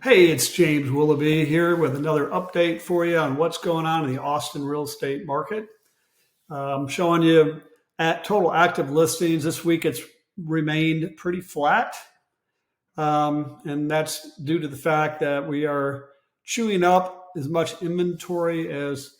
Hey, it's James Willoughby here with another update for you on what's going on in the Austin real estate market. I'm showing you at total active listings. This week it's remained pretty flat, and that's due to the fact that we are chewing up as much inventory as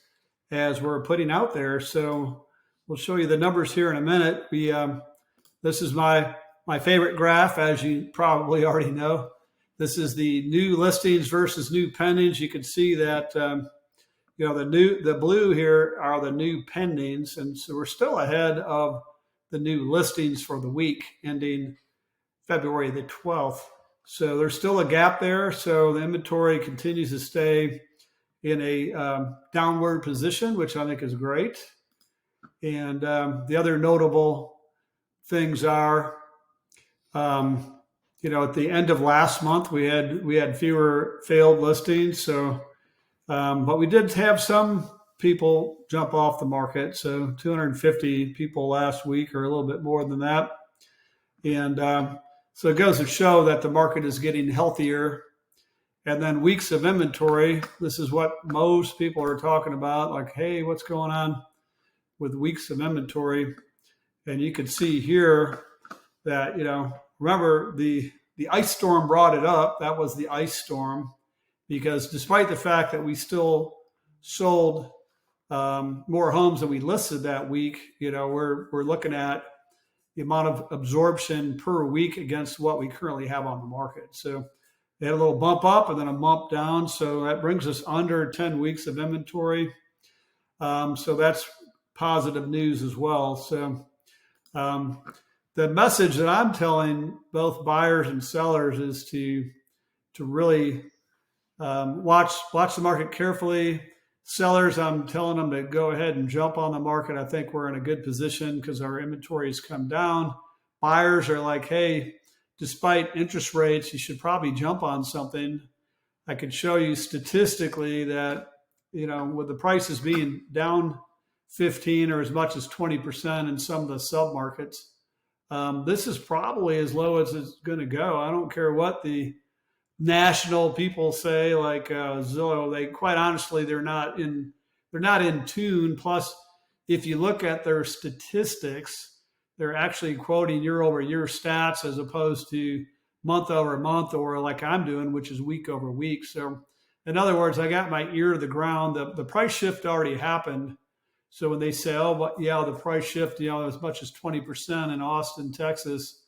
we're putting out there. So we'll show you the numbers here in a minute. This is my favorite graph, as you probably already know. This is the new listings versus new pendings. You can see that the blue here are the new pendings, and so we're still ahead of the new listings for the week ending February the 12th. So there's still a gap there. So the inventory continues to stay in a downward position, which I think is great. And the other notable things are, at the end of last month, we had fewer failed listings. So, but we did have some people jump off the market. So 250 people last week, or a little bit more than that. And so it goes to show that the market is getting healthier. And then weeks of inventory. This is what most people are talking about. Like, hey, what's going on with weeks of inventory? And you can see here that, remember the ice storm brought it up. That was the ice storm, because despite the fact that we still sold more homes than we listed that week, we're looking at the amount of absorption per week against what we currently have on the market. So they had a little bump up and then a bump down. So that brings us under 10 weeks of inventory. So that's positive news as well. So the message that I'm telling both buyers and sellers is to really watch the market carefully. Sellers, I'm telling them to go ahead and jump on the market. I think we're in a good position because our inventory has come down. Buyers are like, hey, despite interest rates, you should probably jump on something. I could show you statistically that, with the prices being down 15 or as much as 20% in some of the submarkets, this is probably as low as it's going to go. I don't care what the national people say, like Zillow. They quite honestly, they're not in tune. Plus, if you look at their statistics, they're actually quoting year over year stats as opposed to month over month, or like I'm doing, which is week over week. So, in other words, I got my ear to the ground. The price shift already happened. So when they say, oh, but yeah, the price shift, as much as 20% in Austin, Texas,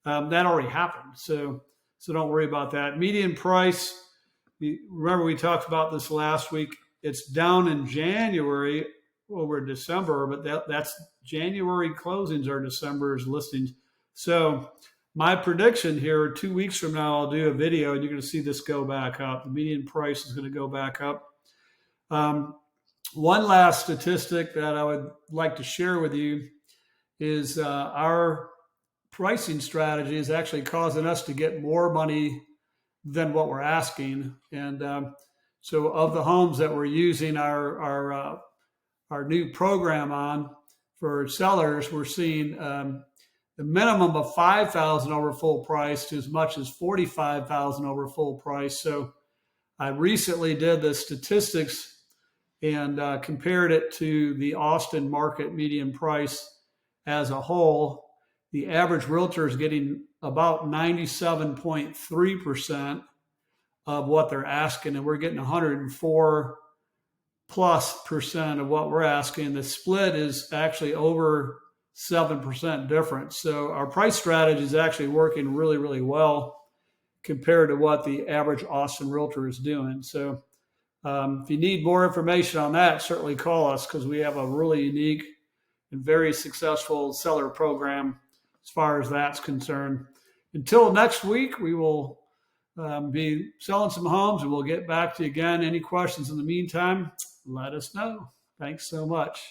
that already happened. So don't worry about that. Median price, remember we talked about this last week. It's down in January over December, but that's January closings are December's listings. So my prediction here, 2 weeks from now, I'll do a video and you're going to see this go back up. The median price is going to go back up. One last statistic that I would like to share with you is our pricing strategy is actually causing us to get more money than what we're asking. And so of the homes that we're using our new program on for sellers, we're seeing the minimum of $5,000 over full price to as much as $45,000 over full price. So I recently did the statistics and compared it to the Austin market median price as a whole. The average realtor is getting about 97.3% of what they're asking, and we're getting 104 plus percent of what we're asking. The split is actually over 7% difference. So our price strategy is actually working really, really well compared to what the average Austin realtor is doing. So if you need more information on that, certainly call us, because we have a really unique and very successful seller program as far as that's concerned. Until next week, we will be selling some homes, and we'll get back to you again. Any questions in the meantime, let us know. Thanks so much.